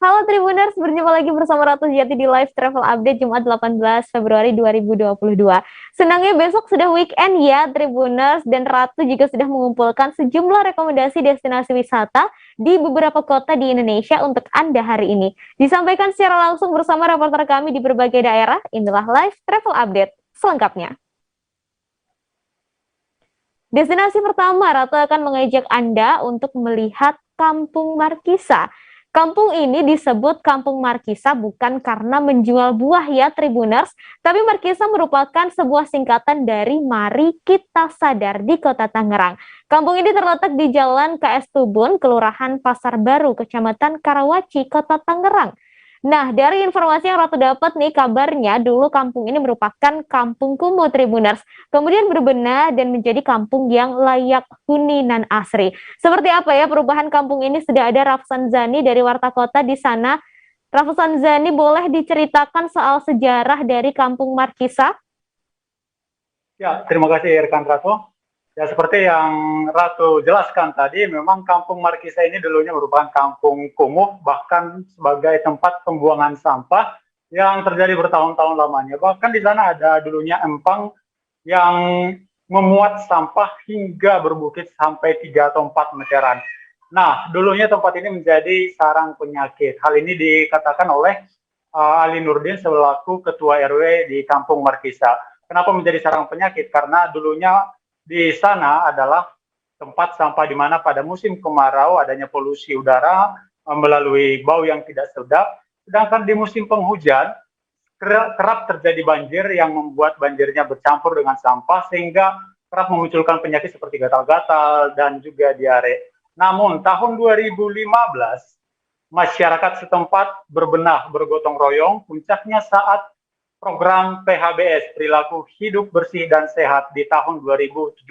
Halo Tribuners, berjumpa lagi bersama Ratu Jati di Live Travel Update Jumat 18 Februari 2022. Senangnya besok sudah weekend ya Tribuners, dan Ratu juga sudah mengumpulkan sejumlah rekomendasi destinasi wisata di beberapa kota di Indonesia untuk Anda hari ini. Disampaikan secara langsung bersama reporter kami di berbagai daerah, inilah Live Travel Update selengkapnya. Destinasi pertama, Ratu akan mengajak Anda untuk melihat Kampung Markisa. Kampung ini disebut Kampung Markisa bukan karena menjual buah ya Tribuners, tapi Markisa merupakan sebuah singkatan dari Mari Kita Sadar di Kota Tangerang. Kampung ini terletak di Jalan KS Tubun, Kelurahan Pasar Baru, Kecamatan Karawaci, Kota Tangerang. Nah, dari informasi yang Ratu dapat nih, kabarnya dulu kampung ini merupakan kampung kumuh Tribuners, kemudian berbenah dan menjadi kampung yang layak huni nan asri. Seperti apa ya perubahan kampung ini? Sudah ada Rafsan Zani dari Warta Kota di sana. Rafsan Zani, boleh diceritakan soal sejarah dari Kampung Markisa? Ya, terima kasih rekan Ratu. Ya, seperti yang Ratu jelaskan tadi, memang Kampung Markisa ini dulunya merupakan kampung kumuh, bahkan sebagai tempat pembuangan sampah yang terjadi bertahun-tahun lamanya. Bahkan di sana ada dulunya empang yang memuat sampah hingga berbukit sampai 3 atau 4 meteran. Nah, dulunya tempat ini menjadi sarang penyakit. Hal ini dikatakan oleh Ali Nurdin selaku Ketua RW di Kampung Markisa. Kenapa menjadi sarang penyakit? Karena dulunya di sana adalah tempat sampah di mana pada musim kemarau adanya polusi udara melalui bau yang tidak sedap, sedangkan di musim penghujan kerap terjadi banjir yang membuat banjirnya bercampur dengan sampah sehingga kerap memunculkan penyakit seperti gatal-gatal dan juga diare. Namun tahun 2015 masyarakat setempat berbenah bergotong royong, puncaknya saat program PHBS, Perilaku Hidup Bersih dan Sehat di tahun 2017.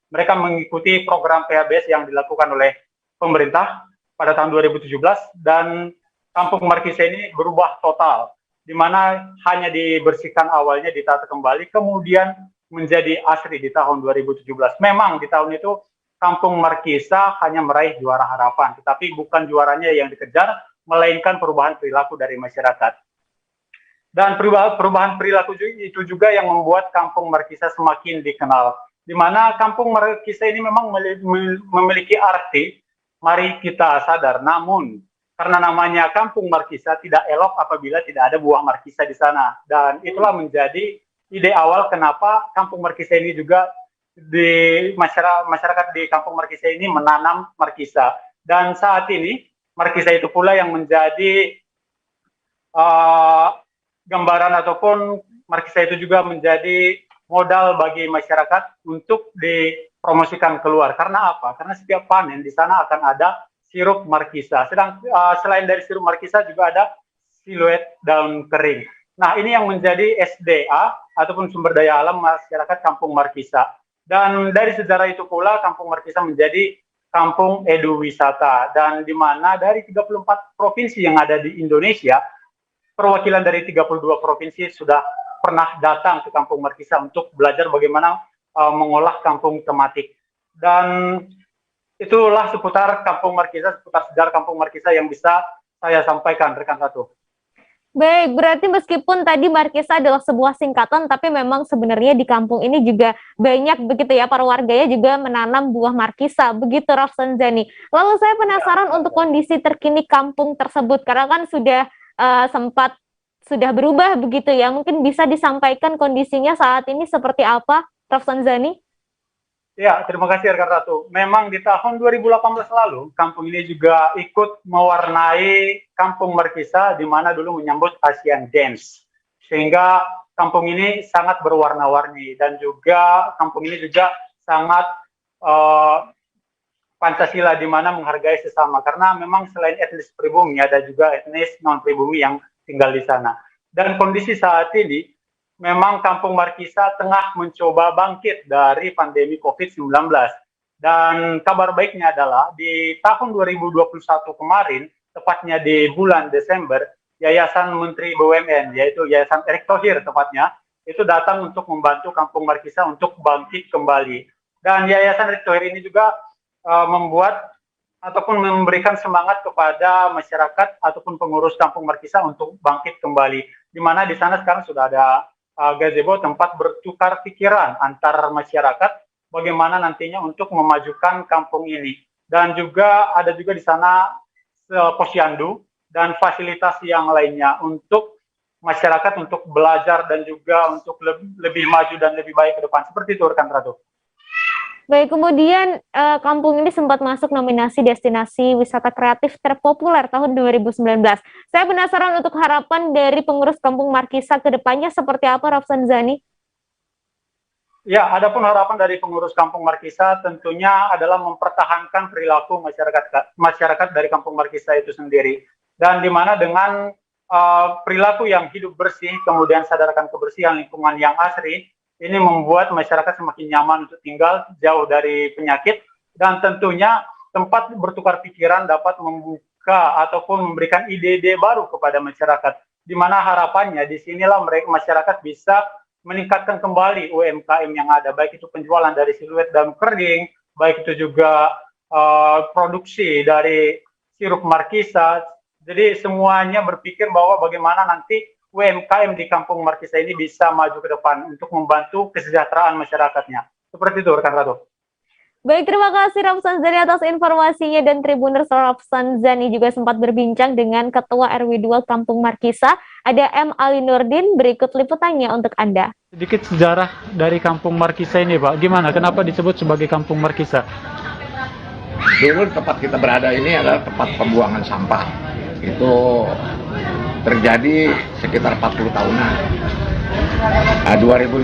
Mereka mengikuti program PHBS yang dilakukan oleh pemerintah pada tahun 2017 dan Kampung Markisa ini berubah total, di mana hanya dibersihkan awalnya, ditata kembali, kemudian menjadi asri di tahun 2017. Memang di tahun itu Kampung Markisa hanya meraih juara harapan, tetapi bukan juaranya yang dikejar, melainkan perubahan perilaku dari masyarakat. Dan perubahan perilaku itu juga yang membuat Kampung Markisa semakin dikenal. Di mana Kampung Markisa ini memang memiliki arti, mari kita sadar. Namun, karena namanya Kampung Markisa, tidak elok apabila tidak ada buah markisa di sana. Dan itulah menjadi ide awal kenapa Kampung Markisa ini juga di masyarakat di Kampung Markisa ini menanam markisa. Dan saat ini, markisa itu pula yang menjadi gambaran ataupun markisa itu juga menjadi modal bagi masyarakat untuk dipromosikan keluar. Karena apa? Karena setiap panen di sana akan ada sirup markisa. Selain dari sirup markisa juga ada siluet daun kering. Nah, ini yang menjadi SDA ataupun sumber daya alam masyarakat Kampung Markisa. Dan dari sejarah itu pula Kampung Markisa menjadi kampung edu wisata, dan di mana dari 34 provinsi yang ada di Indonesia, perwakilan dari 32 provinsi sudah pernah datang ke Kampung Markisa untuk belajar bagaimana mengolah kampung tematik. Dan itulah seputar Kampung Markisa, seputar sejarah Kampung Markisa yang bisa saya sampaikan, rekan Ratu. Baik, berarti meskipun tadi Markisa adalah sebuah singkatan, tapi memang sebenarnya di kampung ini juga banyak begitu ya, para warganya juga menanam buah Markisa, begitu Rafsan Zani. Lalu saya penasaran untuk kondisi terkini kampung tersebut, karena kan sudah berubah begitu ya, mungkin bisa disampaikan kondisinya saat ini seperti apa, Rafsan Zani? Ya, terima kasih rekan Ratu. Memang di tahun 2018 lalu, kampung ini juga ikut mewarnai Kampung Markisa, di mana dulu menyambut Asian Games. Sehingga kampung ini sangat berwarna-warni, dan juga kampung ini juga sangat Pancasila, di mana menghargai sesama. Karena memang selain etnis pribumi, ada juga etnis non-pribumi yang tinggal di sana. Dan kondisi saat ini, memang Kampung Markisa tengah mencoba bangkit dari pandemi COVID-19. Dan kabar baiknya adalah di tahun 2021 kemarin, tepatnya di bulan Desember, Yayasan Menteri BUMN, yaitu Yayasan Erick Thohir tepatnya, itu datang untuk membantu Kampung Markisa untuk bangkit kembali. Dan Yayasan Erick Thohir ini juga membuat ataupun memberikan semangat kepada masyarakat ataupun pengurus Kampung Markisa untuk bangkit kembali. Di mana di sana sekarang sudah ada gazebo, tempat bertukar pikiran antar masyarakat bagaimana nantinya untuk memajukan kampung ini. Dan juga ada juga di sana posyandu dan fasilitas yang lainnya untuk masyarakat untuk belajar dan juga untuk lebih maju dan lebih baik ke depan. Seperti itu rekan Ratu. Baik, kemudian kampung ini sempat masuk nominasi destinasi wisata kreatif terpopuler tahun 2019. Saya penasaran untuk harapan dari pengurus Kampung Markisa ke depannya seperti apa, Rafsan Zani? Ya, adapun harapan dari pengurus Kampung Markisa tentunya adalah mempertahankan perilaku masyarakat dari Kampung Markisa itu sendiri. Dan di mana dengan perilaku yang hidup bersih, kemudian sadarkan kebersihan lingkungan yang asri, ini membuat masyarakat semakin nyaman untuk tinggal jauh dari penyakit, dan tentunya tempat bertukar pikiran dapat membuka ataupun memberikan ide-ide baru kepada masyarakat. Di mana harapannya di sinilah masyarakat bisa meningkatkan kembali UMKM yang ada, baik itu penjualan dari siluet daun kering, baik itu juga produksi dari sirup Markisa. Jadi semuanya berpikir bahwa bagaimana nanti UMKM di Kampung Markisa ini bisa maju ke depan untuk membantu kesejahteraan masyarakatnya. Seperti itu, rekan Ratu. Baik, terima kasih Rafsan Zani atas informasinya, dan Tribuners Rafsan Zani juga sempat berbincang dengan Ketua RW 2 Kampung Markisa, ada M. Ali Nurdin. Berikut liputannya untuk Anda. Sedikit sejarah dari Kampung Markisa ini, Pak. Gimana? Kenapa disebut sebagai Kampung Markisa? Dulu tempat kita berada ini adalah tempat pembuangan sampah. Itu terjadi sekitar 40 tahunan. 2015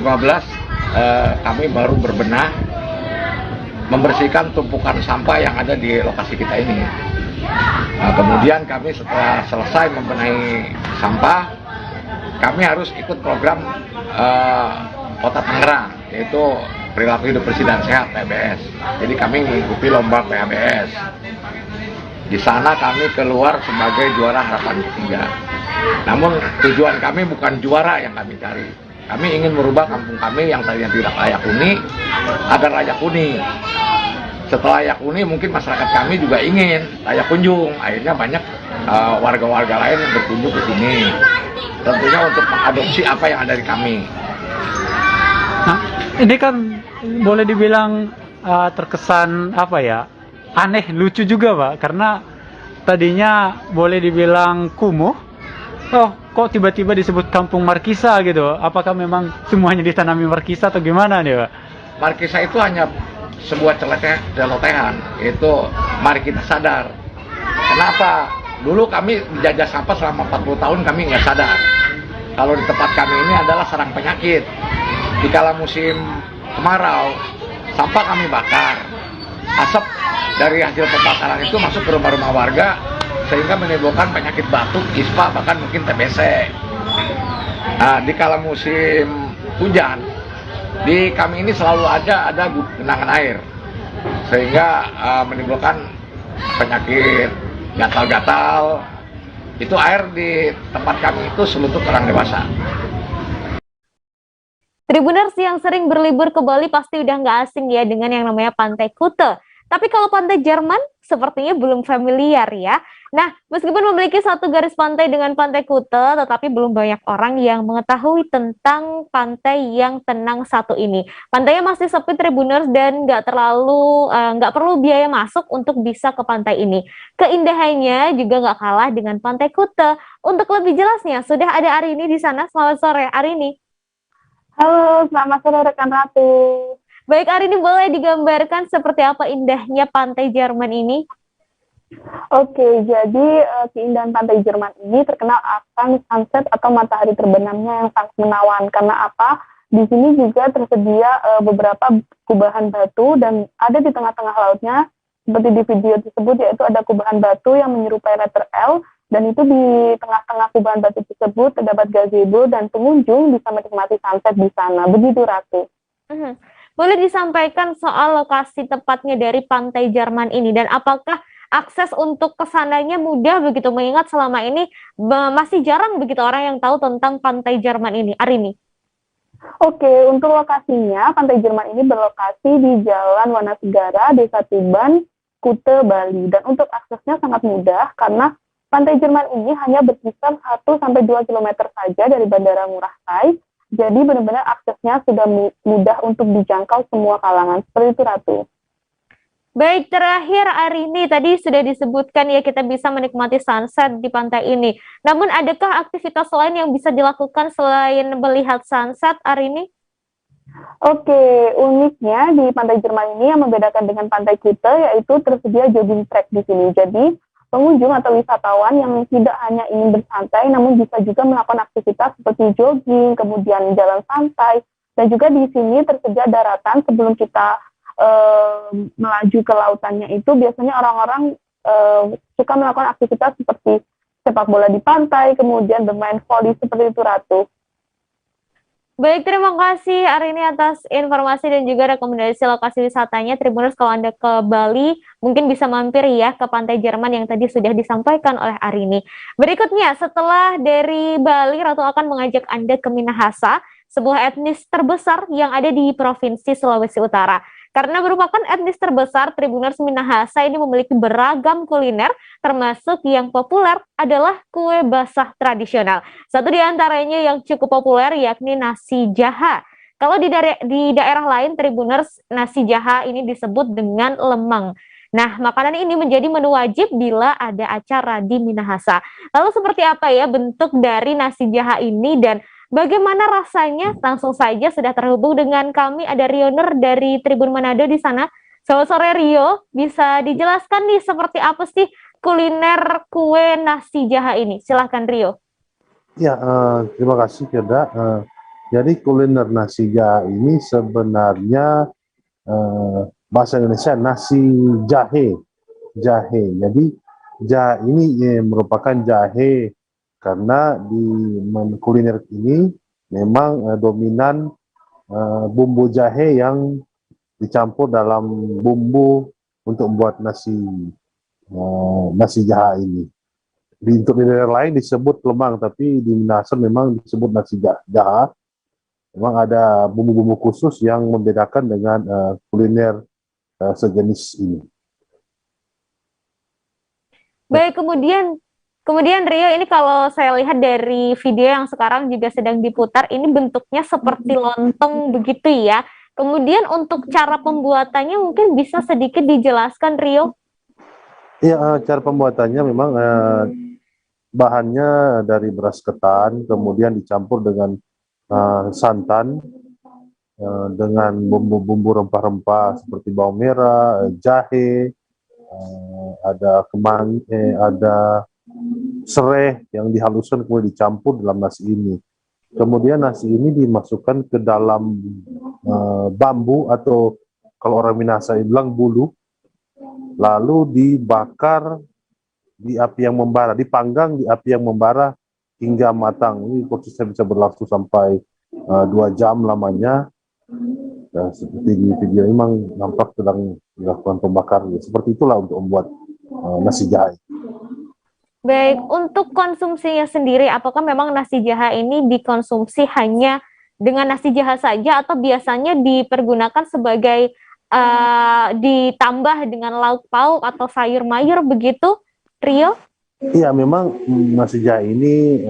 kami baru berbenah membersihkan tumpukan sampah yang ada di lokasi kita ini. Kemudian kami setelah selesai membenahi sampah, kami harus ikut program Kota Tangerang, yaitu Perilaku Hidup Bersih dan Sehat (PHBS). Jadi kami mengikuti lomba PHBS. Di sana kami keluar sebagai juara harapan ketiga. Namun tujuan kami bukan juara yang kami cari. Kami ingin merubah kampung kami yang tadinya tidak layak huni agar layak huni. Setelah layak huni, mungkin masyarakat kami juga ingin layak kunjung. Akhirnya banyak warga-warga lain yang berkunjung ke sini. Tentunya untuk mengadopsi apa yang ada di kami. Nah, ini kan boleh dibilang terkesan apa ya? Aneh, lucu juga, Pak. Karena tadinya boleh dibilang kumuh. Oh, kok tiba-tiba disebut Kampung Markisa gitu? Apakah memang semuanya ditanami Markisa atau gimana nih, Pak? Markisa itu hanya sebuah celotehan, yaitu mari kita sadar. Kenapa? Dulu kami dijajah sampah selama 40 tahun, kami nggak sadar kalau di tempat kami ini adalah sarang penyakit. Di kala musim kemarau, sampah kami bakar. Asap dari hasil pembakaran itu masuk ke rumah-rumah warga, sehingga menimbulkan penyakit batuk, ispa, bahkan mungkin TBC. Nah, di kala musim hujan, di kami ini selalu ada genangan air, sehingga menimbulkan penyakit gatal-gatal. Itu air di tempat kami itu selutut orang dewasa. Tribuners yang sering berlibur ke Bali pasti udah nggak asing ya dengan yang namanya Pantai Kuta. Tapi kalau Pantai Jerman sepertinya belum familiar ya. Nah, meskipun memiliki satu garis pantai dengan Pantai Kuta, tetapi belum banyak orang yang mengetahui tentang pantai yang tenang satu ini. Pantainya masih sepi Tribuners dan nggak perlu biaya masuk untuk bisa ke pantai ini. Keindahannya juga nggak kalah dengan Pantai Kuta. Untuk lebih jelasnya, sudah ada Arini di sana. Selamat sore, Arini. Halo, selamat sore rekan Ratu. Baik, Arini, boleh digambarkan seperti apa indahnya Pantai Jerman ini? Oke, jadi keindahan Pantai Jerman ini terkenal akan sunset atau matahari terbenamnya yang sangat menawan. Karena apa? Di sini juga tersedia beberapa kubahan batu dan ada di tengah-tengah lautnya, seperti di video tersebut, yaitu ada kubahan batu yang menyerupai letter L. Dan itu di tengah-tengah kubahan batu tersebut terdapat gazebo dan pengunjung bisa menikmati sunset di sana. Begitu, Ratu. Boleh disampaikan soal lokasi tepatnya dari Pantai Jerman ini, dan apakah akses untuk kesananya mudah begitu, mengingat selama ini masih jarang begitu orang yang tahu tentang Pantai Jerman ini, Arini? Oke, untuk lokasinya, Pantai Jerman ini berlokasi di Jalan Wanasegara, Desa Tuban, Kuta, Bali. Dan untuk aksesnya sangat mudah karena Pantai Jerman ini hanya berkisar 1-2 kilometer saja dari Bandara Ngurah Rai. Jadi benar-benar aksesnya sudah mudah untuk dijangkau semua kalangan. Seperti itu, Ratu. Baik, terakhir Arini, tadi sudah disebutkan ya kita bisa menikmati sunset di pantai ini. Namun adakah aktivitas lain yang bisa dilakukan selain melihat sunset, Arini? Oke, uniknya di Pantai Jerman ini yang membedakan dengan Pantai Kuta yaitu tersedia jogging track di sini. Jadi pengunjung atau wisatawan yang tidak hanya ingin bersantai, namun bisa juga melakukan aktivitas seperti jogging, kemudian jalan santai, dan juga di sini tersedia daratan sebelum kita melaju ke lautannya itu biasanya orang-orang suka melakukan aktivitas seperti sepak bola di pantai, kemudian bermain voli seperti itu, Ratu. Baik, terima kasih Arini atas informasi dan juga rekomendasi lokasi wisatanya. Tribuners, kalau Anda ke Bali, mungkin bisa mampir ya ke Pantai Jerman yang tadi sudah disampaikan oleh Arini. Berikutnya, setelah dari Bali, Ratu akan mengajak Anda ke Minahasa, sebuah etnis terbesar yang ada di Provinsi Sulawesi Utara. Karena merupakan etnis terbesar, Tribuners, Minahasa ini memiliki beragam kuliner, termasuk yang populer adalah kue basah tradisional. Satu di antaranya yang cukup populer yakni nasi jaha. Kalau di daerah lain, Tribuners, nasi jaha ini disebut dengan lemang. Nah, makanan ini menjadi menu wajib bila ada acara di Minahasa. Lalu seperti apa ya bentuk dari nasi jaha ini dan bagaimana rasanya? Langsung saja sudah terhubung dengan kami, ada Rioner dari Tribun Manado di sana. Selamat sore Rio, bisa dijelaskan nih seperti apa sih kuliner kue nasi jaha ini? Silahkan Rio. Ya, terima kasih Firda. Jadi kuliner nasi jaha ini sebenarnya bahasa Indonesia nasi jahe. Jadi jahe ini merupakan jahe karena di kuliner ini memang dominan bumbu jahe yang dicampur dalam bumbu untuk membuat nasi jaha ini. Untuk daerah lain disebut lemang, tapi di Minahasa memang disebut nasi jaha. Memang ada bumbu-bumbu khusus yang membedakan dengan kuliner sejenis ini. Baik, kemudian Rio, ini kalau saya lihat dari video yang sekarang juga sedang diputar, ini bentuknya seperti lontong begitu ya. Kemudian untuk cara pembuatannya mungkin bisa sedikit dijelaskan Rio? Iya, cara pembuatannya memang bahannya dari beras ketan, kemudian dicampur dengan santan, dengan bumbu-bumbu rempah-rempah seperti bawang merah, jahe, ada ada serai yang dihaluskan kemudian dicampur dalam nasi ini. Kemudian nasi ini dimasukkan ke dalam bambu atau kalau orang Minahasa bilang bulu, lalu dibakar di api yang membara, dipanggang di api yang membara hingga matang. Ini prosesnya bisa berlangsung sampai 2 jam lamanya. Dan seperti di video ini memang nampak sedang dilakukan pembakaran. Seperti itulah untuk membuat nasi jahe. Baik, untuk konsumsinya sendiri, apakah memang nasi jaha ini dikonsumsi hanya dengan nasi jaha saja atau biasanya dipergunakan sebagai ditambah dengan lauk pauk atau sayur mayur begitu, Rio? Iya, memang nasi jahe ini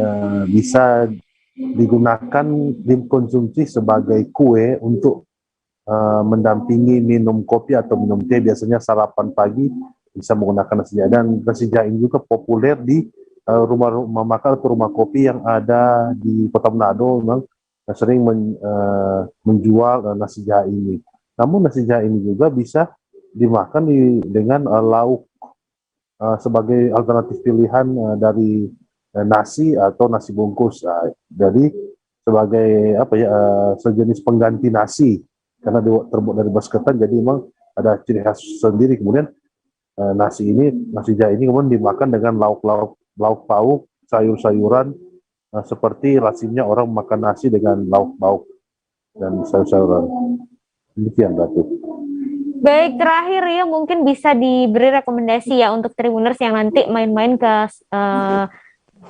bisa digunakan, dikonsumsi sebagai kue untuk mendampingi minum kopi atau minum teh. Biasanya sarapan pagi bisa menggunakan nasi jahe, dan nasi jahe ini juga populer di rumah makan atau rumah kopi yang ada di Kota Manado. Memang sering menjual nasi jahe ini. Namun nasi jahe ini juga bisa dimakan dengan lauk sebagai alternatif pilihan dari nasi atau nasi bungkus. Jadi sebagai sejenis pengganti nasi karena terbuat dari beras ketan, jadi memang ada ciri khas sendiri. Kemudian nasi jahe ini kemudian dimakan dengan lauk pauk, sayur-sayuran, seperti lazimnya orang makan nasi dengan lauk pauk dan sayur-sayuran. Demikian, Ratu. Baik, terakhir ya mungkin bisa diberi rekomendasi ya untuk Tribuners yang nanti main-main ke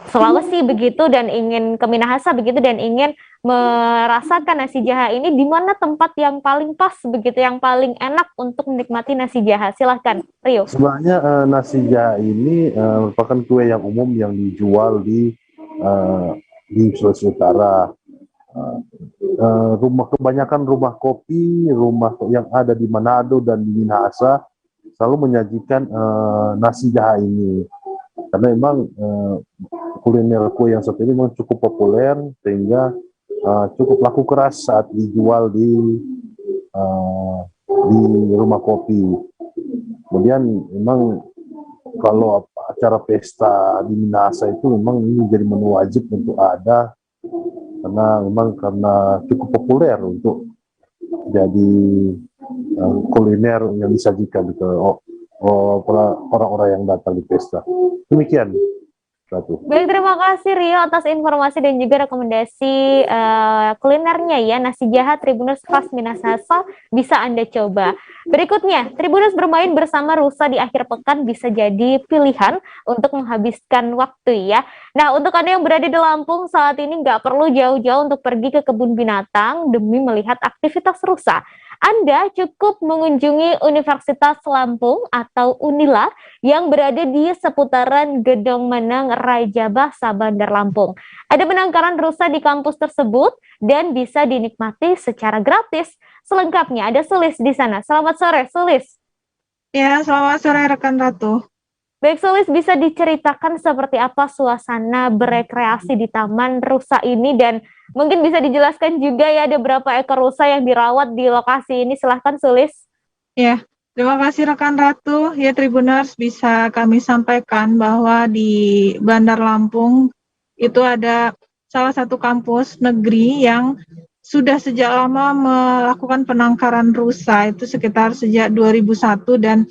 Sulawesi begitu dan ingin ke Minahasa begitu dan ingin merasakan nasi jaha ini, di mana tempat yang paling pas begitu, yang paling enak untuk menikmati nasi jaha? Silahkan, Rio. Sebenarnya nasi jaha ini merupakan kue yang umum yang dijual di Sulawesi Utara. Kebanyakan rumah kopi, rumah yang ada di Manado dan di Minahasa selalu menyajikan nasi jaha ini. Karena memang kuliner kue yang satu ini memang cukup populer sehingga cukup laku keras saat dijual di rumah kopi. Kemudian memang kalau acara pesta di Minahasa itu memang ini jadi menu wajib untuk ada karena cukup populer untuk jadi kuliner yang disajikan ke orang-orang yang datang di pesta. Demikian, Ratu. Baik, terima kasih Rio atas informasi dan juga rekomendasi kulinernya ya, nasi jaha Tribuners khas Minahasa bisa Anda coba. Berikutnya, Tribuners bermain bersama rusa di akhir pekan bisa jadi pilihan untuk menghabiskan waktu ya. Nah, untuk Anda yang berada di Lampung saat ini nggak perlu jauh-jauh untuk pergi ke kebun binatang demi melihat aktivitas rusa. Anda cukup mengunjungi Universitas Lampung atau Unila yang berada di seputaran Gedong Menang Rajabasa Bandar Lampung. Ada penangkaran rusa di kampus tersebut dan bisa dinikmati secara gratis. Selengkapnya ada Sulis di sana. Selamat sore, Sulis. Ya, selamat sore rekan Ratu. Baik, Sulis, bisa diceritakan seperti apa suasana berekreasi di Taman Rusa ini, dan mungkin bisa dijelaskan juga ya ada berapa ekor rusa yang dirawat di lokasi ini. Silahkan, Sulis. Ya, terima kasih rekan Ratu. Ya, Tribuners, bisa kami sampaikan bahwa di Bandar Lampung itu ada salah satu kampus negeri yang sudah sejak lama melakukan penangkaran rusa, itu sekitar sejak 2001, dan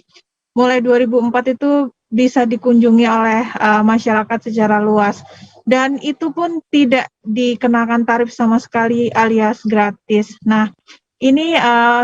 mulai 2004 itu bisa dikunjungi oleh masyarakat secara luas. Dan itu pun tidak dikenakan tarif sama sekali alias gratis. Nah, ini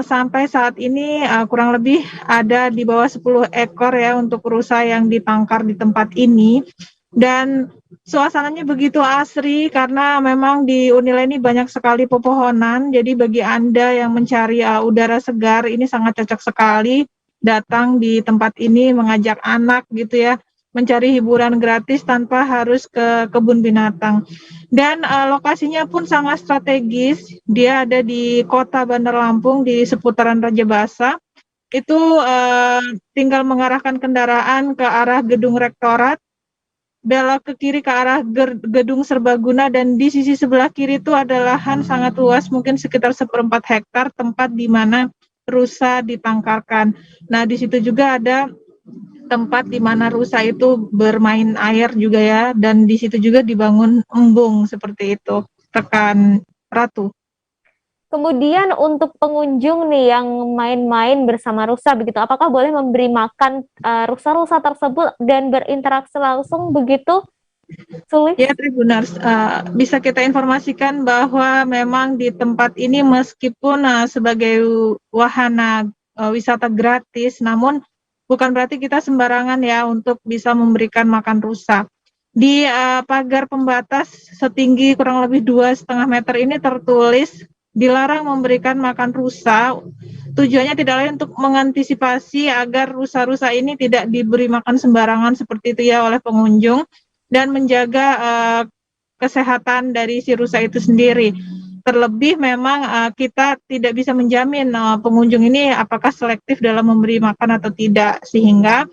sampai saat ini kurang lebih ada di bawah 10 ekor ya untuk rusa yang ditangkar di tempat ini. Dan suasananya begitu asri karena memang di Unila ini banyak sekali pepohonan. Jadi bagi Anda yang mencari udara segar, ini sangat cocok sekali datang di tempat ini, mengajak anak gitu ya, mencari hiburan gratis tanpa harus ke kebun binatang. Dan lokasinya pun sangat strategis. Dia ada di kota Bandar Lampung di seputaran Rajabasa. Itu tinggal mengarahkan kendaraan ke arah gedung rektorat, belok ke kiri ke arah gedung serbaguna, dan di sisi sebelah kiri itu ada lahan sangat luas, mungkin sekitar 1/4 hektar, tempat di mana rusa ditangkarkan. Nah, di situ juga ada tempat di mana rusa itu bermain air juga ya, dan di situ juga dibangun embung seperti itu, rekan Ratu. Kemudian untuk pengunjung nih yang main-main bersama rusa begitu, apakah boleh memberi makan rusa-rusa tersebut dan berinteraksi langsung begitu? Sulit? Ya, Tribuners, bisa kita informasikan bahwa memang di tempat ini meskipun sebagai wahana wisata gratis, namun bukan berarti kita sembarangan ya untuk bisa memberikan makan rusa. Di pagar pembatas setinggi kurang lebih 2,5 meter ini tertulis dilarang memberikan makan rusa. Tujuannya tidak lain untuk mengantisipasi agar rusa-rusa ini tidak diberi makan sembarangan seperti itu ya oleh pengunjung, dan menjaga kesehatan dari si rusa itu sendiri. Terlebih memang kita tidak bisa menjamin pengunjung ini apakah selektif dalam memberi makan atau tidak, sehingga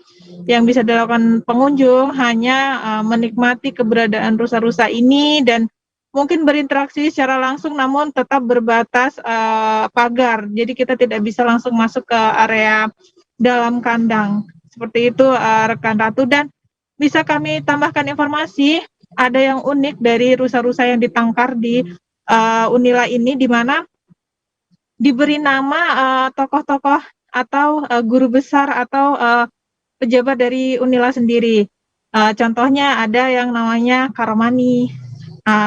yang bisa dilakukan pengunjung hanya menikmati keberadaan rusa-rusa ini dan mungkin berinteraksi secara langsung, namun tetap berbatas pagar. Jadi kita tidak bisa langsung masuk ke area dalam kandang. Seperti itu rekan Ratu. Dan bisa kami tambahkan informasi, ada yang unik dari rusa-rusa yang ditangkar di Unila ini, di mana diberi nama tokoh-tokoh atau guru besar atau pejabat dari Unila sendiri. Contohnya ada yang namanya Karomani,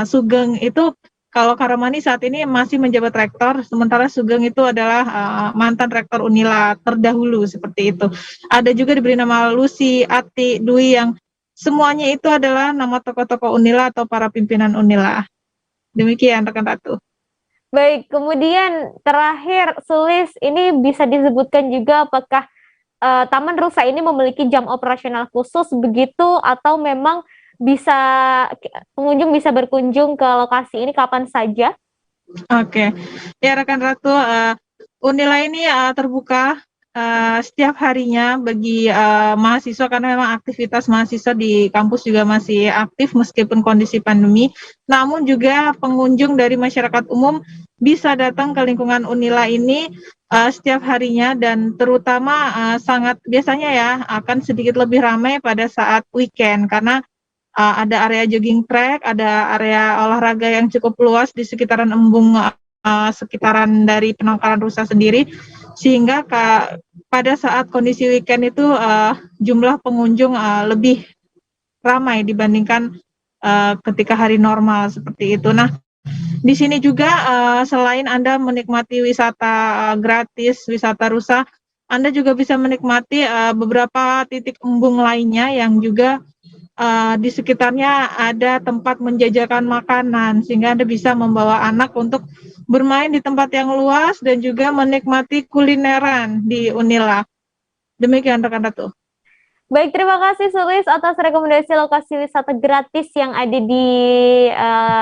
Sugeng. Itu kalau Karomani saat ini masih menjabat rektor, sementara Sugeng itu adalah mantan rektor Unila terdahulu, seperti itu. Ada juga diberi nama Lucy, Ati, Dwi yang semuanya itu adalah nama tokoh-tokoh Unila atau para pimpinan Unila. Demikian rekan Ratu. Baik, kemudian terakhir, Sulis, ini bisa disebutkan juga apakah Taman Rusa ini memiliki jam operasional khusus begitu, atau memang pengunjung bisa berkunjung ke lokasi ini kapan saja? Oke, ya rekan Ratu, Unila ini terbuka setiap harinya bagi mahasiswa, karena memang aktivitas mahasiswa di kampus juga masih aktif meskipun kondisi pandemi. Namun juga pengunjung dari masyarakat umum bisa datang ke lingkungan Unila ini setiap harinya, dan terutama sangat biasanya ya akan sedikit lebih ramai pada saat weekend, karena ada area jogging track, ada area olahraga yang cukup luas di sekitaran embung sekitaran dari penangkaran rusa sendiri, sehingga pada saat kondisi weekend itu jumlah pengunjung lebih ramai dibandingkan ketika hari normal seperti itu. Nah, di sini juga selain Anda menikmati wisata gratis, wisata rusa, Anda juga bisa menikmati beberapa titik embung lainnya yang juga di sekitarnya ada tempat menjajakan makanan, sehingga Anda bisa membawa anak untuk bermain di tempat yang luas dan juga menikmati kulineran di Unila. Demikian rekan Ratu. Baik, terima kasih Sulis atas rekomendasi lokasi wisata gratis yang ada di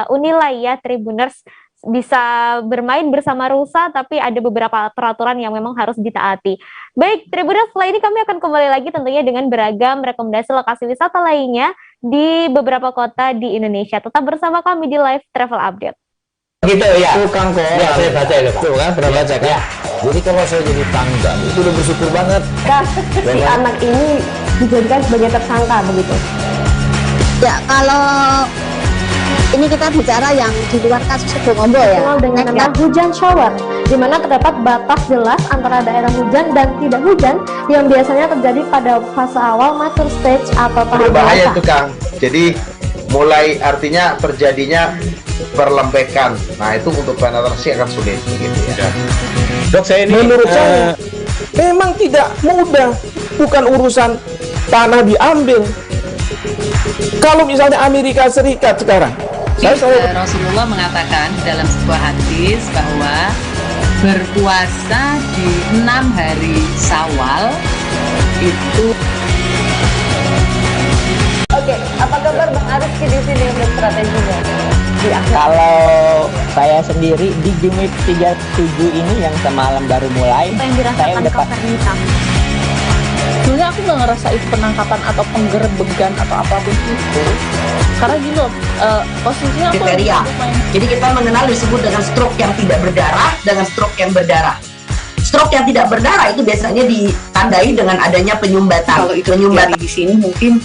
Unila ya, Tribuners. Bisa bermain bersama rusa, tapi ada beberapa peraturan yang memang harus ditaati. Baik, Tribuners, setelah ini kami akan kembali lagi tentunya dengan beragam rekomendasi lokasi wisata lainnya di beberapa kota di Indonesia. Tetap bersama kami di Live Travel Update. Gitu ya. Tukang kok. Ya, saya baca itu, Pak. Tuh kan, pernah baca kan? Ya. Jadi kalau saya jadi tanggal, itu udah bersyukur banget. Si anak ini dijadikan sebagai tersangka begitu. Ya, kalau ini kita bicara yang di luar kasus Sebongombo ya. Dikenal dengan nama hujan shower, di mana terdapat batas jelas antara daerah hujan dan tidak hujan yang biasanya terjadi pada fase awal mature stage atau tahap Berbahaya dewasa. itu, Kang. Jadi mulai artinya terjadinya perlembekan. Nah, itu untuk penetrasi akan sulit gitu ya. Dok, saya ini menurut saya memang tidak mudah, bukan urusan tanah diambil. Kalau misalnya Amerika Serikat sekarang, Rasulullah mengatakan dalam sebuah hadis bahwa berpuasa di 6 hari Syawal itu. Oke, apa kabar Bang Ariski di sini untuk strateginya? Kalau saya sendiri di Game Week 37 ini yang semalam baru mulai, Apa yang dirasakan Kak Fernita? Sebenarnya aku nggak ngerasa itu penangkapan atau penggerebegan atau apapun itu, karena gini loh, posisinya aku kriteria. Jadi kita mengenal disebut dengan stroke yang tidak berdarah dengan stroke yang berdarah. Stroke yang tidak berdarah itu biasanya ditandai dengan adanya penyumbatan. Kalau itu terjadi di sini mungkin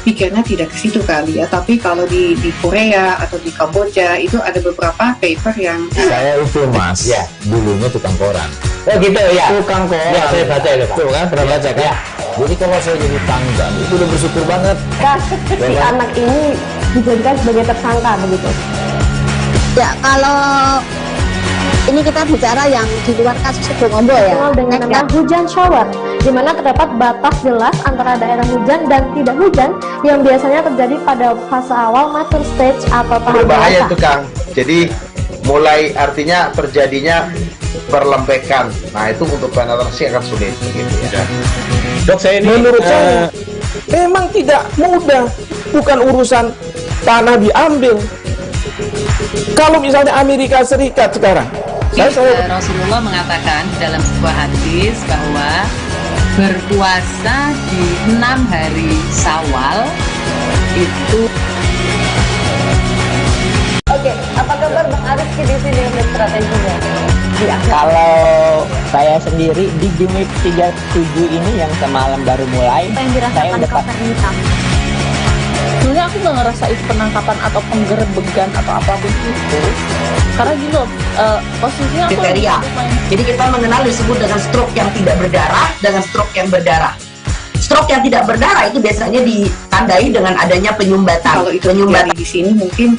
pikirnya tidak ke situ kali ya, tapi kalau di Korea atau di Kamboja itu ada beberapa paper yang Saya itu Mas, ya, dulunya tukang koran. oh gitu ya. Tukang koran. Ya, saya baca itu, Pak. Tuh kan, pernah baca kan? Ya. Jadi kalau saya jadi tanggal, itu udah bersyukur banget. Si anak ini dijadikan sebagai tersangka begitu. Ya, kalau ini kita bicara yang di luar kasus Sebongombo ya. Dikenal dengan nama hujan shower, di mana terdapat batas jelas antara daerah hujan dan tidak hujan yang biasanya terjadi pada fase awal mature stage atau tahap Berbahaya dewasa. itu, Kang. Jadi mulai artinya terjadinya perlembekan. Nah, itu untuk penetrasi akan sulit gitu ya. Dok, saya ini menurut saya memang tidak mudah, bukan urusan tanah diambil. Kalau misalnya Amerika Serikat sekarang, Rasulullah mengatakan dalam sebuah hadis bahwa berpuasa di 6 hari Syawal itu. Oke, apa kabar Bang Ariski di sini untuk strateginya? Kalau saya sendiri di Game Week 37 ini yang semalam baru mulai, Apa yang saya dirasakan udah Kak Fernita? sebenarnya aku nggak ngerasa itu penangkapan atau penggerebegan atau apapun itu, karena gini loh, posisinya aku kriteria. Jadi kita mengenal disebut dengan stroke yang tidak berdarah dengan stroke yang berdarah. Stroke yang tidak berdarah itu biasanya ditandai dengan adanya penyumbatan. kalau itu terjadi di sini mungkin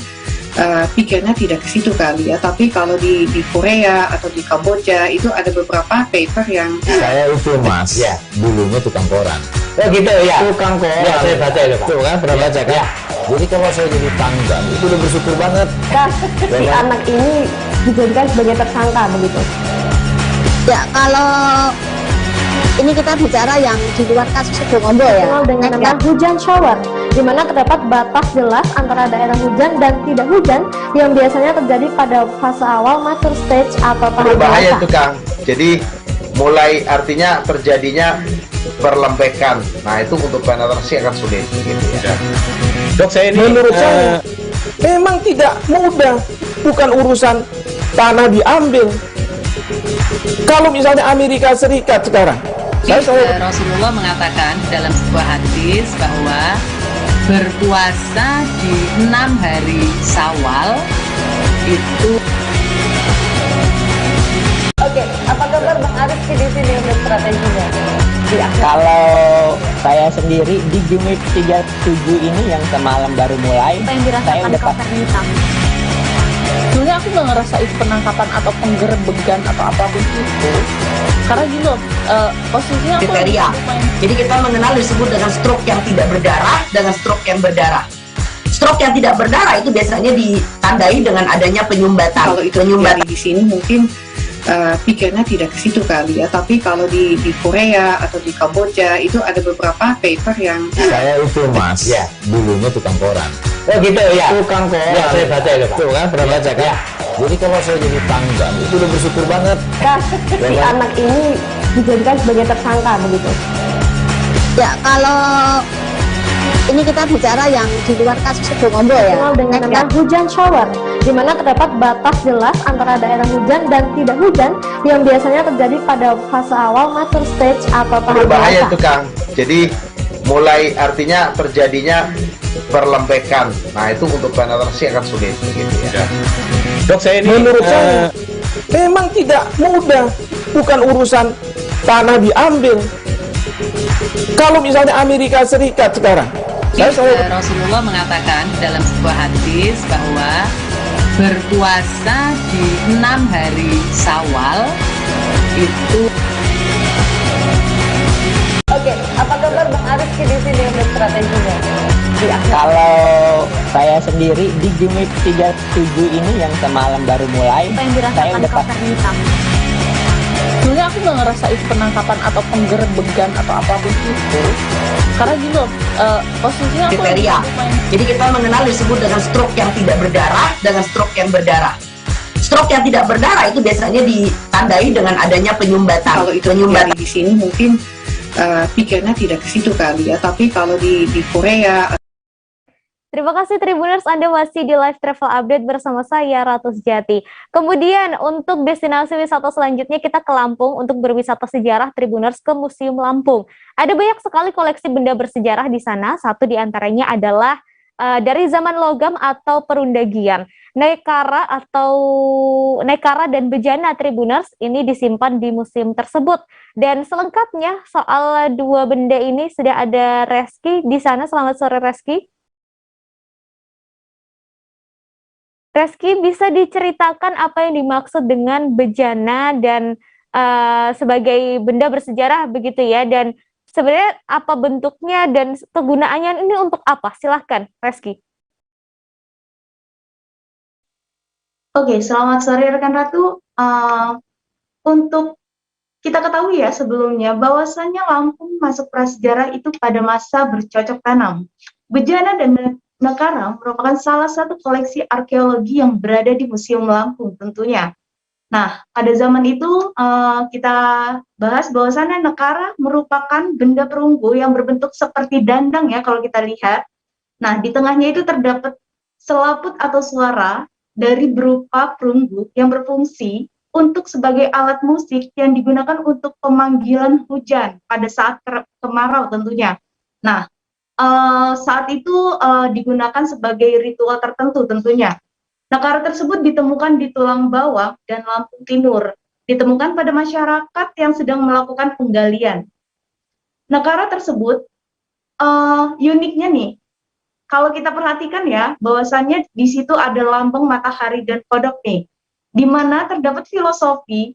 pikirnya tidak ke situ kali ya, tapi kalau di Korea atau di Kamboja itu ada beberapa paper yang saya itu mas, ya dulunya tukang koran. Oh gitu ya. Tukang koran. Ya saya baca itu Pak. Tuh kan pernah baca kan? Ya. Jadi kalau saya jadi tanggal itu udah bersyukur banget. Si anak ini dijadikan sebagai tersangka begitu. Ya kalau ini kita bicara yang di luar kasus Sukombo ya. Dengan nama hujan shower, di mana terdapat batas jelas antara daerah hujan dan tidak hujan yang biasanya terjadi pada fase awal mature stage atau tahap Berbahaya dewasa. itu Kang. Jadi mulai artinya terjadinya perlembekan. Nah itu untuk penetrasi akan sulit. Gitu ya. Dok, saya ini menurut saya memang tidak mudah, bukan urusan tanah diambil. Kalau misalnya Amerika Serikat sekarang, Rasulullah mengatakan dalam sebuah hadis bahwa berpuasa di 6 hari Syawal itu. Oke, apa kabar Bang Arif di sini untuk strateginya? Ya. Kalau saya sendiri di Game Week 37 ini yang semalam baru mulai, Apa yang dirasakan Kak hitam? Sebenarnya aku nggak ngerasa itu penangkapan atau penggerebegan atau apapun itu, karena gini loh, posisinya aku kriteria. Jadi kita mengenal disebut dengan stroke yang tidak berdarah dengan stroke yang berdarah. Stroke yang tidak berdarah itu biasanya ditandai dengan adanya penyumbatan. Kalau itu terjadi di sini mungkin pikirnya tidak ke situ kali ya, tapi kalau di Korea atau di Kamboja itu ada beberapa paper yang saya itu mas, ya dulunya tukang koran. Oh gitu ya. Tukang koran. Ya saya baca itu Pak. Tuh kan pernah baca kan? Ya. Jadi kalau saya jadi tanggal itu udah bersyukur banget. Si anak ini dijadikan sebagai tersangka begitu. Ya kalau ini kita bicara yang di luar kasus Sukombo ya. Dengan nama hujan shower, di mana terdapat batas jelas antara daerah hujan dan tidak hujan yang biasanya terjadi pada fase awal mature stage atau tahap Berbahaya dewasa. itu Kang. Jadi mulai artinya terjadinya perlembekan. Nah itu untuk penetrasi akan sulit. Gitu ya. Dok, saya ini menurut saya memang tidak mudah, bukan urusan tanah diambil. Kalau misalnya Amerika Serikat sekarang, Rasulullah mengatakan dalam sebuah hadis bahwa berpuasa di 6 hari Syawal itu. Oke, apa kabar Bang Arif di sini untuk strateginya? Ya. Kalau saya sendiri di Game Week 37 ini yang semalam baru mulai, Apa yang saya dirasakan udah Kak hitam? sebenarnya aku nggak ngerasa itu penangkapan atau penggerebegan atau apapun itu, karena gini loh, posisinya aku kriteria. Jadi kita mengenal disebut dengan stroke yang tidak berdarah dengan stroke yang berdarah. Stroke yang tidak berdarah itu biasanya ditandai dengan adanya penyumbatan. Kalau itu terjadi di sini mungkin pikirnya tidak ke situ kali ya, tapi kalau di Korea. Terima kasih Tribuners, Anda masih di live travel update bersama saya Ratu Sejati. Kemudian untuk destinasi wisata selanjutnya kita ke Lampung untuk berwisata sejarah Tribuners ke Museum Lampung. Ada banyak sekali koleksi benda bersejarah di sana. Satu di antaranya adalah dari zaman logam atau perundagian. Nekara dan bejana Tribuners ini disimpan di museum tersebut. Dan selengkapnya soal dua benda ini sudah ada Reski di sana. Selamat sore Reski. Reski, bisa diceritakan apa yang dimaksud dengan bejana dan sebagai benda bersejarah begitu ya, dan sebenarnya apa bentuknya dan kegunaannya ini untuk apa? Silahkan, Reski. Oke, selamat sore rekan Ratu. Untuk kita ketahui ya sebelumnya bahwasannya Lampung masuk prasejarah itu pada masa bercocok tanam. Bejana dan Nekara merupakan salah satu koleksi arkeologi yang berada di Museum Lampung tentunya. Nah, pada zaman itu kita bahas bahwasannya Nekara merupakan benda perunggu yang berbentuk seperti dandang ya kalau kita lihat. Nah, di tengahnya itu terdapat selaput atau suara dari berupa perunggu yang berfungsi untuk sebagai alat musik yang digunakan untuk pemanggilan hujan pada saat kemarau tentunya. Nah, saat itu digunakan sebagai ritual tertentu tentunya. Nekara tersebut ditemukan di Tulang Bawang dan Lampung Timur, ditemukan pada masyarakat yang sedang melakukan penggalian. Nekara tersebut uniknya nih, kalau kita perhatikan ya, bahwasannya di situ ada lambang matahari dan kodok nih, di mana terdapat filosofi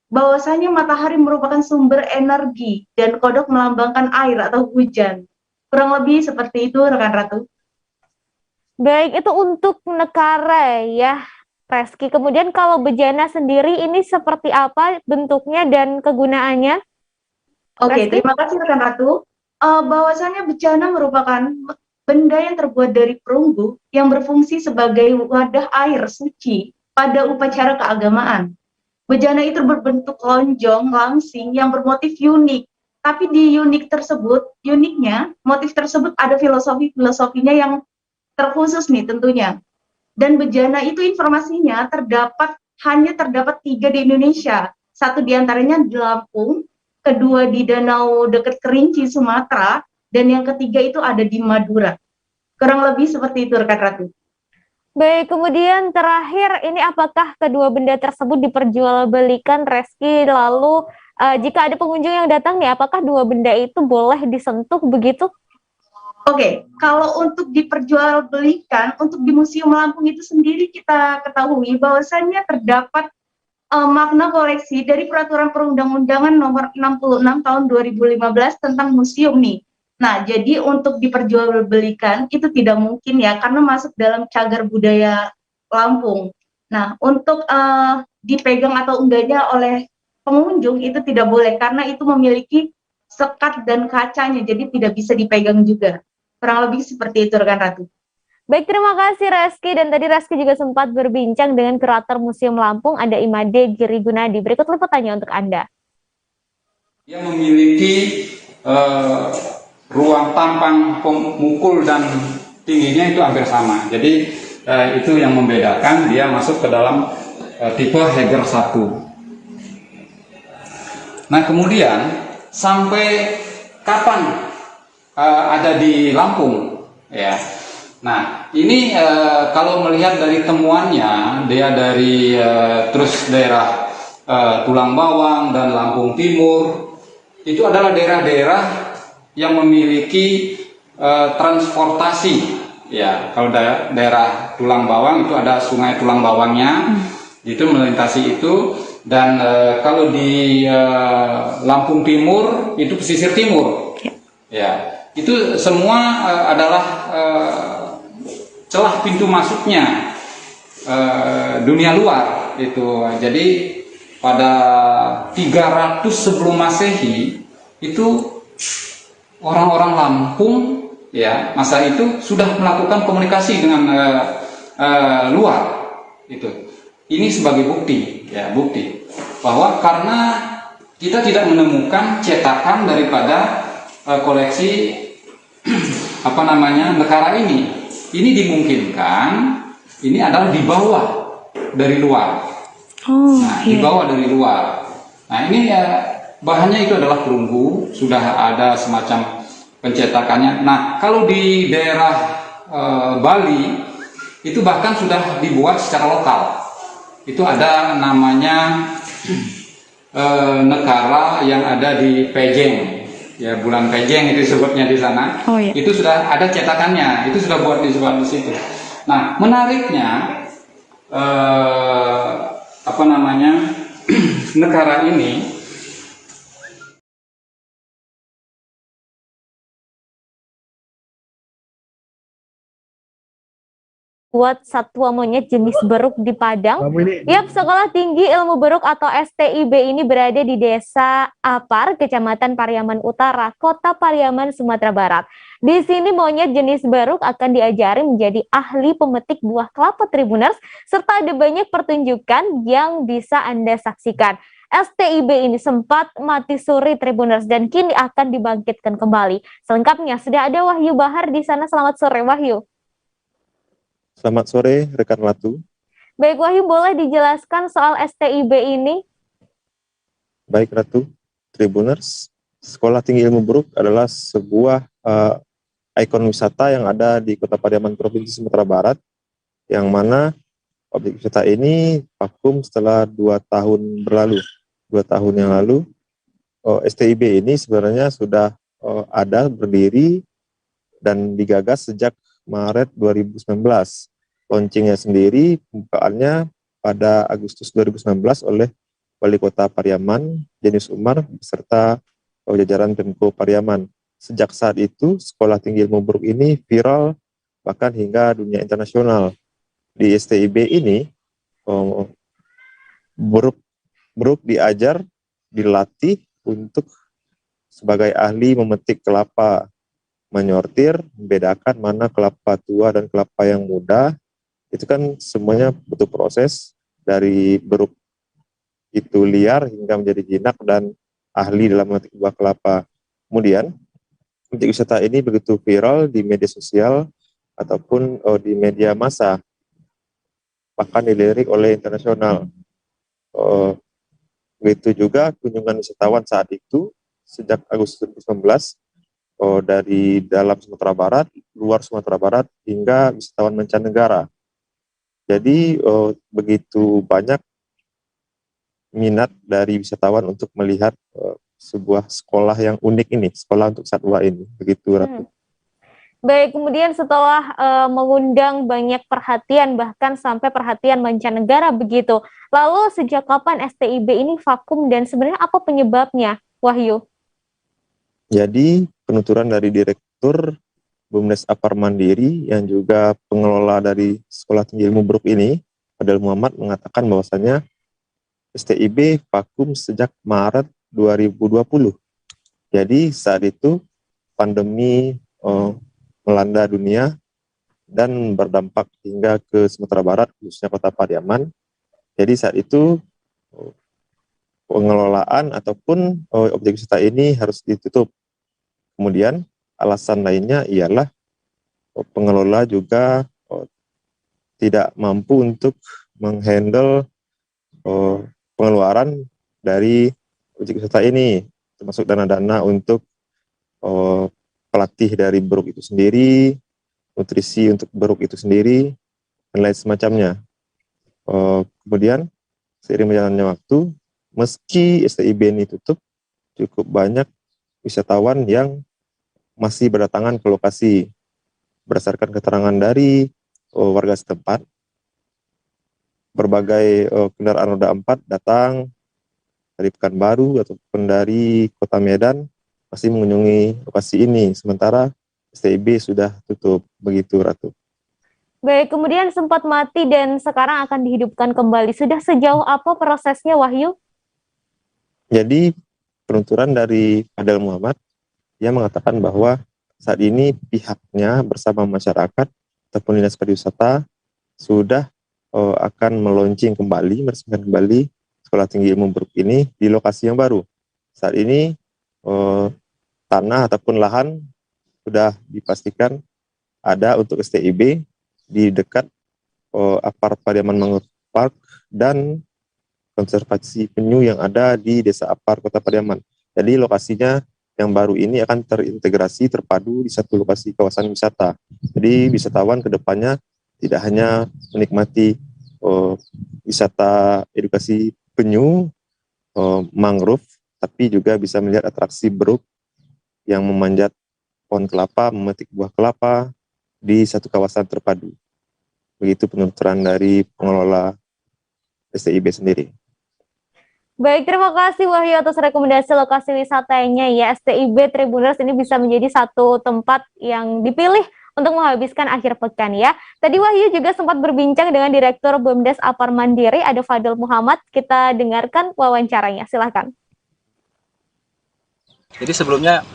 bahwasanya matahari merupakan sumber energi dan kodok melambangkan air atau hujan. Kurang lebih seperti itu, rekan Ratu. Baik, itu untuk negara ya, Reski. Kemudian kalau bejana sendiri ini seperti apa bentuknya dan kegunaannya? Oke, terima kasih rekan Ratu. Bahwasannya bejana merupakan benda yang terbuat dari perunggu yang berfungsi sebagai wadah air suci pada upacara keagamaan. Bejana itu berbentuk lonjong, langsing, yang bermotif unik. Tapi di uniknya, motif tersebut ada filosofinya yang terkhusus nih tentunya. Dan bejana itu informasinya hanya terdapat 3 di Indonesia. 1 diantaranya di Lampung, 2 di Danau dekat Kerinci, Sumatera, dan yang ketiga itu ada di Madura. Kurang lebih seperti itu, rekan Ratu. Baik, kemudian terakhir, ini apakah kedua benda tersebut diperjualbelikan, Reski? Lalu jika ada pengunjung yang datang nih, apakah 2 benda itu boleh disentuh begitu? Oke, kalau untuk diperjualbelikan, untuk di Museum Lampung itu sendiri kita ketahui bahwasannya terdapat makna koleksi dari Peraturan Perundang-undangan Nomor 66 Tahun 2015 tentang museum nih. Nah, jadi untuk diperjualbelikan itu tidak mungkin ya, karena masuk dalam cagar budaya Lampung. Nah, untuk dipegang atau enggaknya oleh pengunjung itu tidak boleh, karena itu memiliki sekat dan kacanya, jadi tidak bisa dipegang juga. Kurang lebih seperti itu, rekan Ratu. Baik, terima kasih Reski. Dan tadi Reski juga sempat berbincang dengan Kurator Museum Lampung, ada Imade Giri Gunadi. Berikut liputannya untuk Anda. Yang memiliki ruang tampang pemukul dan tingginya itu hampir sama. Jadi itu yang membedakan dia masuk ke dalam tipe Heger 1. Nah, kemudian sampai kapan ada di Lampung ya. Nah, ini kalau melihat dari temuannya, dia dari terus daerah Tulang Bawang dan Lampung Timur, itu adalah daerah-daerah yang memiliki transportasi ya. Kalau daerah Tulang Bawang itu ada sungai Tulang Bawangnya, itu melintasi itu. Dan kalau di Lampung Timur itu pesisir timur ya, itu semua adalah celah pintu masuknya dunia luar itu. Jadi pada 300 sebelum Masehi itu orang-orang Lampung ya masa itu sudah melakukan komunikasi dengan luar itu. Ini sebagai bukti ya, bukti bahwa karena kita tidak menemukan cetakan daripada koleksi negara ini dimungkinkan ini adalah dibawa dari luar. Dibawa dari luar. Nah, ini ya bahannya itu adalah perunggu, sudah ada semacam pencetakannya. Nah, kalau di daerah Bali itu bahkan sudah dibuat secara lokal. Itu ada namanya negara yang ada di Pejeng, ya bulan Pejeng itu disebutnya di sana. Oh, iya. Itu sudah ada cetakannya, itu sudah buat di situ. Nah, menariknya negara ini buat satwa monyet jenis beruk di Padang. Yap, Sekolah Tinggi Ilmu Beruk atau STIB ini berada di Desa Apar, Kecamatan Pariaman Utara, Kota Pariaman, Sumatera Barat. Di sini monyet jenis beruk akan diajari menjadi ahli pemetik buah kelapa Tribuners, serta ada banyak pertunjukan yang bisa Anda saksikan. STIB ini sempat mati suri Tribuners dan kini akan dibangkitkan kembali. Selengkapnya sudah ada Wahyu Bahar di sana. Selamat sore, Wahyu. Selamat sore, rekan Ratu. Baik, Wahyu, boleh dijelaskan soal STIB ini? Baik, Ratu. Tribuners, Sekolah Tinggi Ilmu Beruk adalah sebuah ikon wisata yang ada di Kota Pariaman, Provinsi Sumatera Barat, yang mana objek wisata ini vakum setelah 2 tahun berlalu. 2 tahun yang lalu, STIB ini sebenarnya sudah ada berdiri dan digagas sejak Maret 2019. Launchingnya sendiri, pembukaannya pada Agustus 2019 oleh Wali Kota Pariaman, Jenius Umar, beserta jajaran Pemko Pariaman. Sejak saat itu, Sekolah Tinggi Ilmu Buruk ini viral, bahkan hingga dunia internasional. Di STIB ini, buruk diajar, dilatih untuk sebagai ahli memetik kelapa, menyortir, membedakan mana kelapa tua dan kelapa yang muda. Itu kan semuanya butuh proses dari beruk itu liar hingga menjadi jinak dan ahli dalam memetik buah kelapa. Kemudian objek wisata ini begitu viral di media sosial ataupun di media massa, bahkan dilirik oleh internasional. Begitu juga kunjungan wisatawan saat itu sejak Agustus 2019 dari dalam Sumatera Barat, luar Sumatera Barat hingga wisatawan mancanegara. Jadi begitu banyak minat dari wisatawan untuk melihat sebuah sekolah yang unik ini, sekolah untuk satwa ini. Begitu, Ratu. Baik, kemudian setelah mengundang banyak perhatian, bahkan sampai perhatian mancanegara begitu. Lalu sejak kapan STIB ini vakum dan sebenarnya apa penyebabnya, Wahyu? Jadi penuturan dari Direktur BUMDes Apar Mandiri yang juga pengelola dari Sekolah Tinggi Ilmu Buruk ini, Fadil Muhammad, mengatakan bahwasannya STIB vakum sejak Maret 2020. Jadi saat itu pandemi melanda dunia dan berdampak hingga ke Sumatera Barat, khususnya Kota Pariaman. Jadi saat itu pengelolaan ataupun objek wisata ini harus ditutup. Kemudian alasan lainnya ialah pengelola juga tidak mampu untuk menghandle pengeluaran dari objek wisata ini, termasuk dana-dana untuk pelatih dari beruk itu sendiri, nutrisi untuk beruk itu sendiri, dan lain semacamnya. Kemudian seiring berjalannya waktu, meski STIB ini tutup, cukup banyak wisatawan yang masih berdatangan ke lokasi. Berdasarkan keterangan dari warga setempat, berbagai kendaraan roda 4 datang dari Pekanbaru ataupun dari Kota Medan masih mengunjungi lokasi ini, sementara STIB sudah tutup. Begitu, Ratu. Baik, kemudian sempat mati dan sekarang akan dihidupkan kembali. Sudah sejauh apa prosesnya, Wahyu? Jadi penuturan dari Fadil Muhammad, dia mengatakan bahwa saat ini pihaknya bersama masyarakat ataupun Dinas Pariwisata sudah akan meluncing kembali, meresmikan kembali Sekolah Tinggi Ilmu Buruk ini di lokasi yang baru. Saat ini tanah ataupun lahan sudah dipastikan ada untuk STIB di dekat Apar Pariaman Mangrove Park dan konservasi penyu yang ada di Desa Apar, Kota Pariaman. Jadi lokasinya yang baru ini akan terintegrasi, terpadu di satu lokasi kawasan wisata. Jadi wisatawan ke depannya tidak hanya menikmati wisata edukasi penyu, mangrove, tapi juga bisa melihat atraksi beruk yang memanjat pohon kelapa, memetik buah kelapa di satu kawasan terpadu. Begitu penuturan dari pengelola STIB sendiri. Baik, terima kasih Wahyu atas rekomendasi lokasi wisatanya ya. STIB Tribuners ini bisa menjadi satu tempat yang dipilih untuk menghabiskan akhir pekan ya. Tadi Wahyu juga sempat berbincang dengan Direktur BUMDes Apar Mandiri, ada Fadil Muhammad. Kita dengarkan wawancaranya, silahkan. Jadi sebelumnya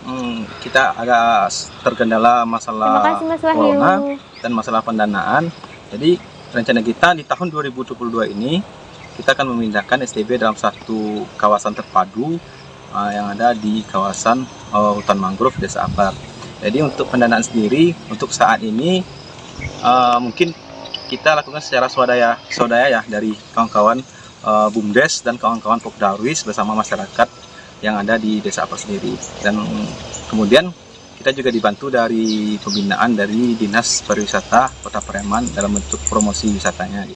kita agak terkendala masalah corona dan masalah pendanaan. Jadi rencana kita di tahun 2022 ini kita akan memindahkan STIB dalam satu kawasan terpadu yang ada di kawasan hutan mangrove Desa Apar. Jadi untuk pendanaan sendiri untuk saat ini mungkin kita lakukan secara swadaya ya dari kawan-kawan BUMDes dan kawan-kawan Popdarwis bersama masyarakat yang ada di Desa Apar sendiri. Dan kemudian kita juga dibantu dari pembinaan dari Dinas Pariwisata Kota Pariaman dalam bentuk promosi wisatanya.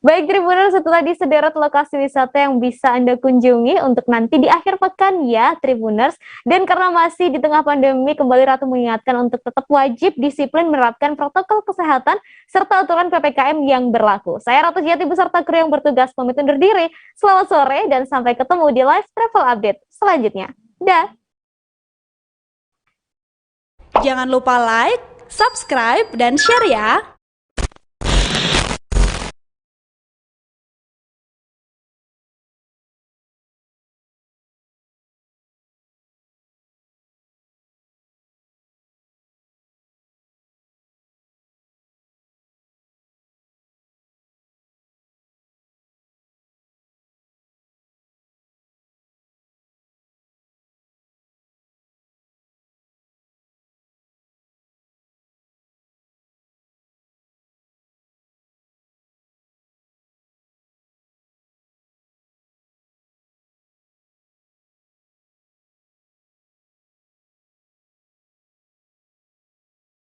Baik Tribuners, setelah di sederet lokasi wisata yang bisa Anda kunjungi untuk nanti di akhir pekan ya Tribuners. Dan karena masih di tengah pandemi, kembali Ratu mengingatkan untuk tetap wajib disiplin menerapkan protokol kesehatan serta aturan PPKM yang berlaku. Saya Ratu Jati beserta kru yang bertugas pamit undur diri. Selamat sore dan sampai ketemu di live travel update selanjutnya. Dah. Jangan lupa like, subscribe, dan share ya.